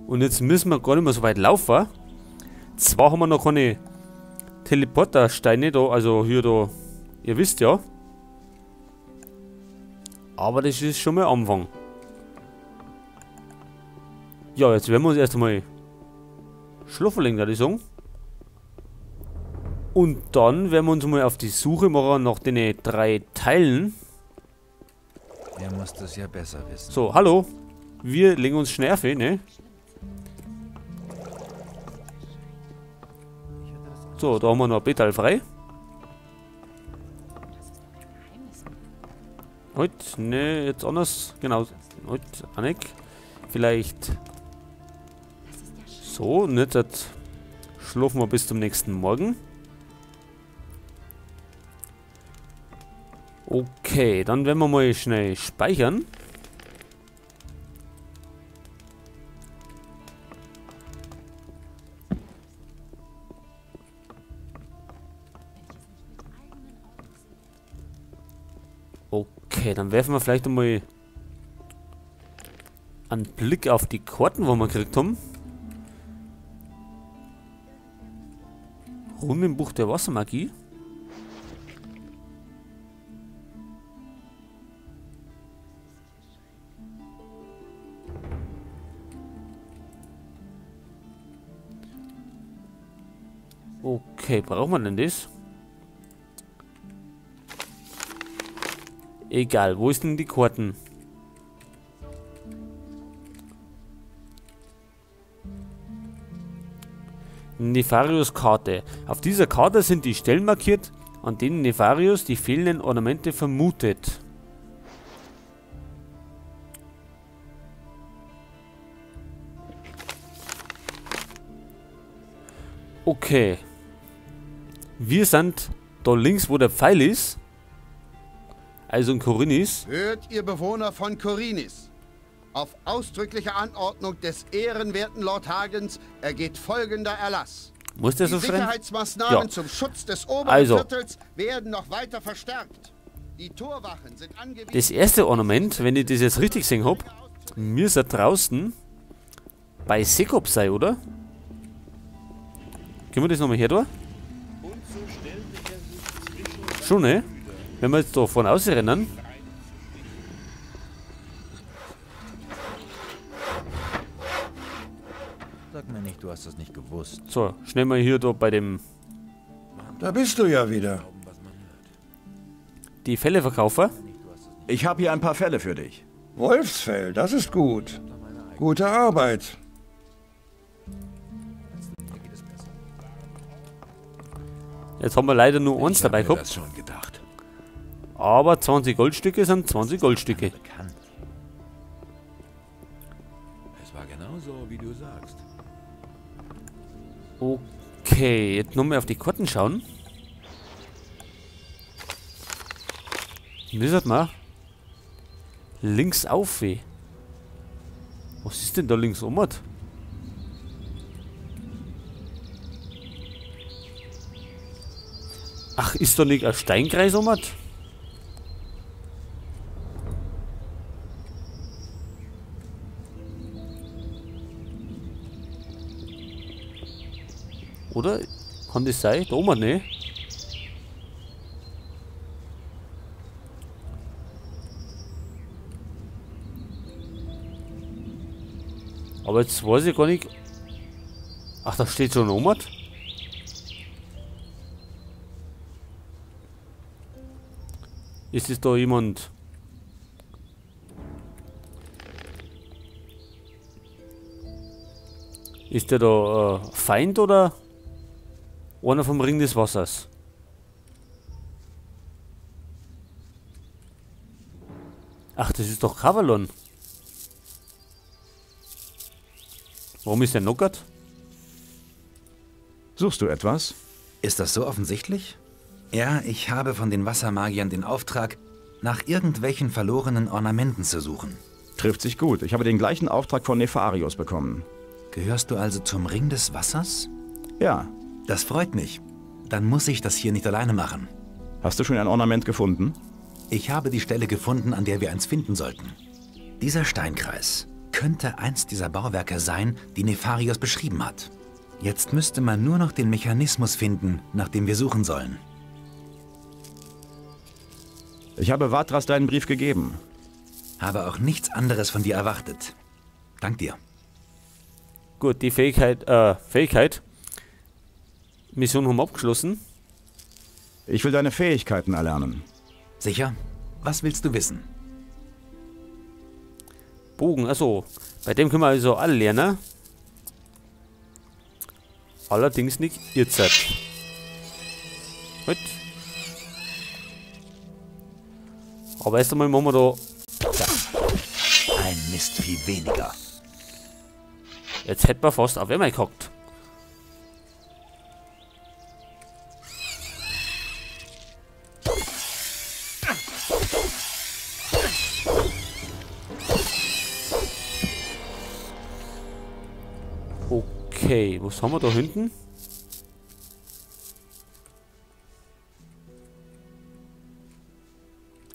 Und jetzt müssen wir gar nicht mehr so weit laufen. Zwar haben wir noch keine Teleportersteine da, also hier da, ihr wisst ja. Aber das ist schon mal Anfang. Ja, jetzt werden wir uns erst einmal schlafen legen, würde ich sagen. Und dann werden wir uns mal auf die Suche machen nach den 3 Teilen. Er muss das ja besser wissen. So, hallo. Wir legen uns schnell auf, ne? So, da haben wir noch ein Betal frei. Halt, ne, jetzt anders. Genau. Halt, Annik. Vielleicht. So, und jetzt schlafen wir bis zum nächsten Morgen. Okay, dann werden wir mal schnell speichern. Okay, dann werfen wir vielleicht einmal einen Blick auf die Karten, wo wir gekriegt haben. Rundenbuch der Wassermagie. Okay, braucht man denn das? Egal, wo ist denn die Karten? Nefarius Karte. Auf dieser Karte sind die Stellen markiert, an denen Nefarius die fehlenden Ornamente vermutet. Okay. Wir sind da links, wo der Pfeil ist. Also in Khorinis. Hört ihr Bewohner von Khorinis. Auf ausdrückliche Anordnung des ehrenwerten Lord Hagens ergeht folgender Erlass. Muss der so Die schreien? Sicherheitsmaßnahmen Ja. zum Schutz des oberen Also. Viertels werden noch weiter verstärkt. Die Torwachen sind angewiesen... Das erste Ornament, wenn ich das jetzt richtig gesehen habe, müsste draußen bei Sekop sein, oder? Können wir das nochmal her da? Schon, ne? Wenn wir jetzt da vorne ausrennen. Sag mir nicht, du hast das nicht gewusst. So, schnell mal hier da bei dem Da bist du ja wieder. die Fälleverkäufer. Ich habe hier ein paar Fälle für dich. Wolfsfell, das ist gut. Gute Arbeit. Jetzt haben wir leider nur eins dabei Ich hab mir gehabt. das schon gedacht. Aber 20 Goldstücke sind 20 Goldstücke. Bekannt. Es war genauso, wie du sagst. Okay, jetzt nochmal auf die Karten schauen. Müsstet mal links auf weh. Was ist denn da links um? Ach, ist da nicht ein Steinkreis um? Oder? Kann das sein? Da oben, ne? Aber jetzt weiß ich gar nicht. Ach, da steht schon oben. Ist es da jemand? Ist der da Feind oder einer vom Ring des Wassers? Ach, das ist doch Kavalon. Warum ist der knockert? Suchst du etwas? Ist das so offensichtlich? Ja, ich habe von den Wassermagiern den Auftrag, nach irgendwelchen verlorenen Ornamenten zu suchen. Trifft sich gut. Ich habe den gleichen Auftrag von Nefarius bekommen. Gehörst du also zum Ring des Wassers? Ja. Das freut mich. Dann muss ich das hier nicht alleine machen. Hast du schon ein Ornament gefunden? Ich habe die Stelle gefunden, an der wir eins finden sollten. Dieser Steinkreis könnte eins dieser Bauwerke sein, die Nefarios beschrieben hat. Jetzt müsste man nur noch den Mechanismus finden, nach dem wir suchen sollen. Ich habe Vatras deinen Brief gegeben. Habe auch nichts anderes von dir erwartet. Dank dir. Gut, die Fähigkeit. Mission haben wir abgeschlossen. Ich will deine Fähigkeiten erlernen. Sicher? Was willst du wissen? Bogen, also. Bei dem können wir also alle lernen. Allerdings nicht jetzt. Gut. Aber erst einmal machen wir da. Ein Mistvieh weniger. Jetzt hätten wir fast auf einmal gehackt. Okay, was haben wir da hinten?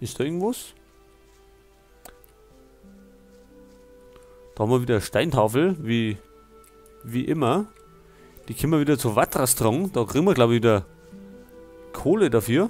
Ist da irgendwas? Da haben wir wieder eine Steintafel, wie immer. Die können wir wieder zu Vatras tragen. Da kriegen wir, glaube ich, wieder Kohle dafür.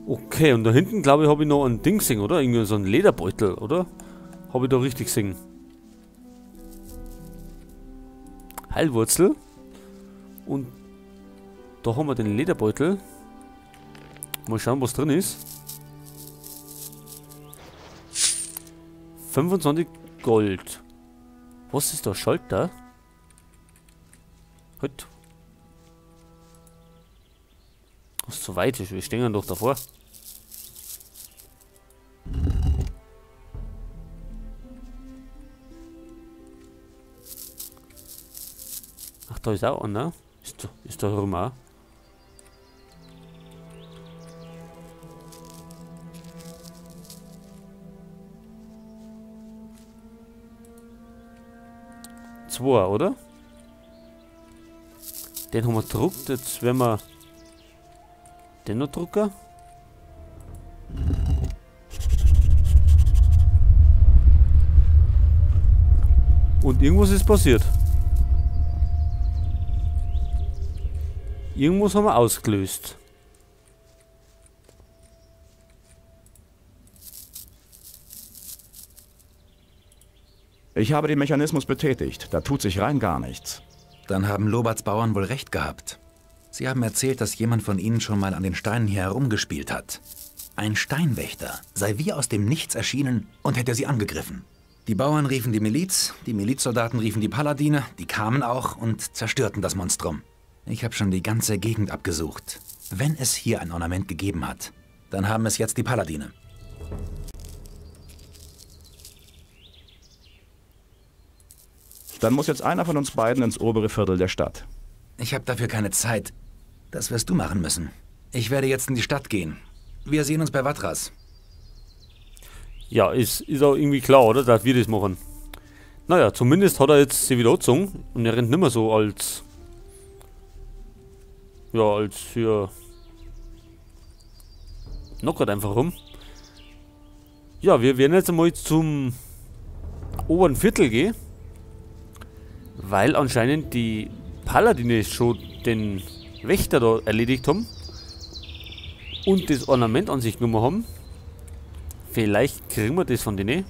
Okay, und da hinten, glaube ich, habe ich noch ein Ding gesehen, oder? Irgendwie so ein Lederbeutel, oder? Habe ich da richtig gesehen. Heilwurzel. Und da haben wir den Lederbeutel. Mal schauen, was drin ist. 25 Gold. Was ist der Schalter? Halt. Was zu weit ist. Wir stehen ja doch davor. Ach, da ist auch einer. Ist da herum auch. Zwei, oder? Den haben wir gedruckt. Jetzt werden wir den noch drucken. Und irgendwas ist passiert. Irgendwas haben wir ausgelöst. Ich habe den Mechanismus betätigt. Da tut sich rein gar nichts. Dann haben Loberts Bauern wohl recht gehabt. Sie haben erzählt, dass jemand von ihnen schon mal an den Steinen hier herumgespielt hat. Ein Steinwächter sei wie aus dem Nichts erschienen und hätte sie angegriffen. Die Bauern riefen die Milizsoldaten riefen die Paladine, die kamen auch und zerstörten das Monstrum. Ich habe schon die ganze Gegend abgesucht. Wenn es hier ein Ornament gegeben hat, dann haben es jetzt die Paladine. Dann muss jetzt einer von uns beiden ins obere Viertel der Stadt. Ich habe dafür keine Zeit. Das wirst du machen müssen. Ich werde jetzt in die Stadt gehen. Wir sehen uns bei Vatras. Ja, ist auch irgendwie klar, oder? Dass wir das machen. Naja, zumindest hat er jetzt sie wieder angezogen. Und er rennt nicht mehr so als... Ja, als für... Knockert einfach rum. Ja, wir werden jetzt einmal zum oberen Viertel gehen. Weil anscheinend die Paladine schon den Wächter da erledigt haben. Und das Ornament an sich genommen haben. Vielleicht kriegen wir das von denen.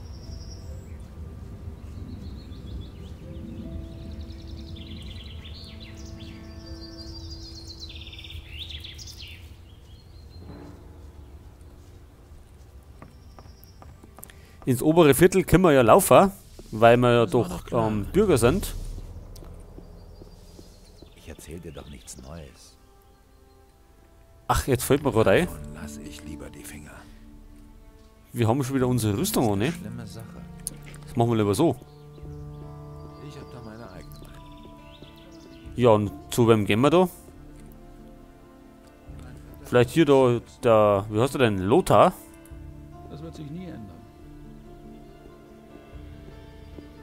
Ins obere Viertel können wir ja laufen, weil wir ja doch Bürger sind. Ich erzähl dir doch nichts Neues. Ach, jetzt fällt mir gerade ein. Davon lasse ich lieber die Finger. Wir haben schon wieder unsere Rüstung an, ne? Schlimme Sache. Das machen wir lieber so. Ich hab da meine eigene Meinung. Ja, und zu wem gehen wir da? Vielleicht hier da, der, wie heißt der denn? Lothar? Das wird sich nie ändern.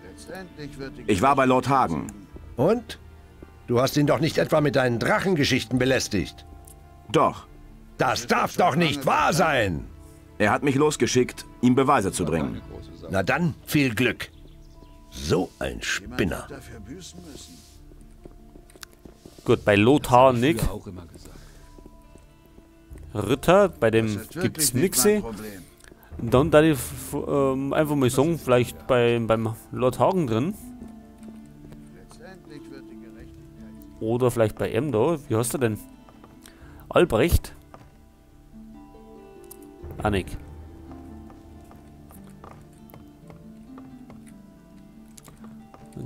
Letztendlich wird die Ich war bei Lord Hagen. Und? Du hast ihn doch nicht etwa mit deinen Drachengeschichten belästigt. Doch. Das darf doch nicht wahr sein! Er hat mich losgeschickt, ihm Beweise zu bringen. Na dann, viel Glück. So ein Spinner. Dafür büßen müssen. Gut, bei Lothar Nick. Auch immer gesagt. Ritter, bei dem Das ist gibt's wirklich nichts. nicht mein Problem. Dann da ich einfach mal sagen, vielleicht beim Lord Hagen drin. Letztendlich wird die Gerechtigkeit. Oder vielleicht bei ihm da. Wie heißt er denn? Albrecht? Annik.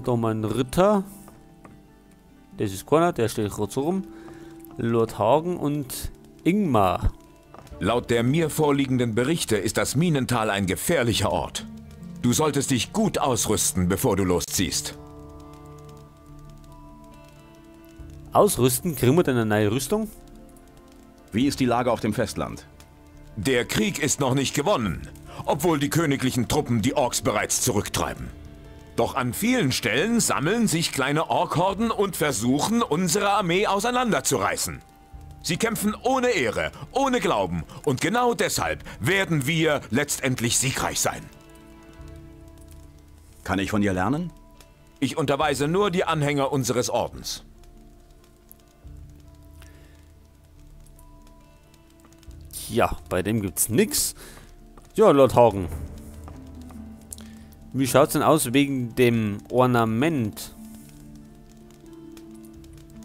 Da haben wir einen Ritter. Das ist keiner, der steht gerade so rum. Lord Hagen und Ingmar. Laut der mir vorliegenden Berichte ist das Minental ein gefährlicher Ort. Du solltest dich gut ausrüsten, bevor du losziehst. Ausrüsten? Kriegen wir denn eine neue Rüstung? Wie ist die Lage auf dem Festland? Der Krieg ist noch nicht gewonnen, obwohl die königlichen Truppen die Orks bereits zurücktreiben. Doch an vielen Stellen sammeln sich kleine Orkhorden und versuchen, unsere Armee auseinanderzureißen. Sie kämpfen ohne Ehre, ohne Glauben und genau deshalb werden wir letztendlich siegreich sein. Kann ich von dir lernen? Ich unterweise nur die Anhänger unseres Ordens. Ja, bei dem gibt's nix. Ja, Lord Hagen. Wie schaut's denn aus wegen dem Ornament?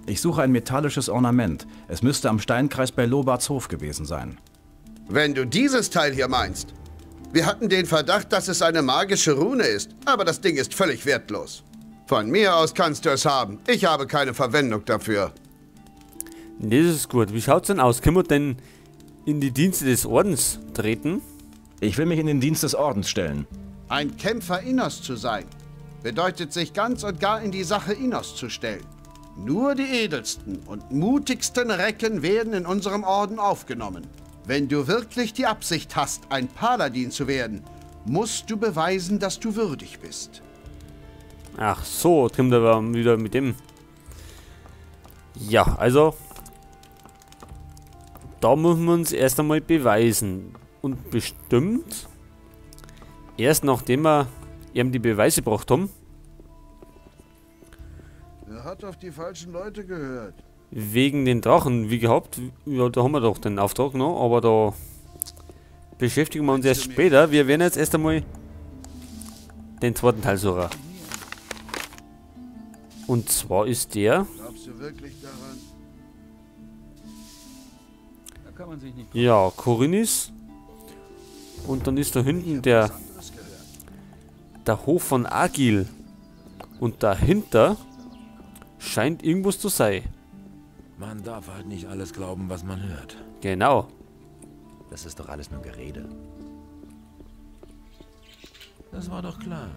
Ich suche ein metallisches Ornament. Es müsste am Steinkreis bei Lobarts Hof gewesen sein. Wenn du dieses Teil hier meinst. Wir hatten den Verdacht, dass es eine magische Rune ist, aber das Ding ist völlig wertlos. Von mir aus kannst du es haben. Ich habe keine Verwendung dafür. Das ist gut. Wie schaut's denn aus? Können wir denn in die Dienste des Ordens treten? Ich will mich in den Dienst des Ordens stellen. Ein Kämpfer Innos zu sein, bedeutet sich ganz und gar in die Sache Innos zu stellen. Nur die edelsten und mutigsten Recken werden in unserem Orden aufgenommen. Wenn du wirklich die Absicht hast, ein Paladin zu werden, musst du beweisen, dass du würdig bist. Ach so, kommt aber wieder mit dem. Ja, also da müssen wir uns erst einmal beweisen. Und bestimmt erst nachdem wir ihm die Beweise gebracht haben. Er hat auf die falschen Leute gehört. Wegen den Drachen, wie gehabt. Ja, da haben wir doch den Auftrag noch, aber da beschäftigen wir uns erst später. Wir werden jetzt erst einmal den zweiten Teil suchen. Und zwar ist der. Glaubst du wirklich daran? Da kann man sich nicht. Ja, Korinis. Und dann ist da hinten der Hof von Agil. Und dahinter scheint irgendwas zu sein. Man darf halt nicht alles glauben, was man hört. Genau. Das ist doch alles nur Gerede. Das war doch klar.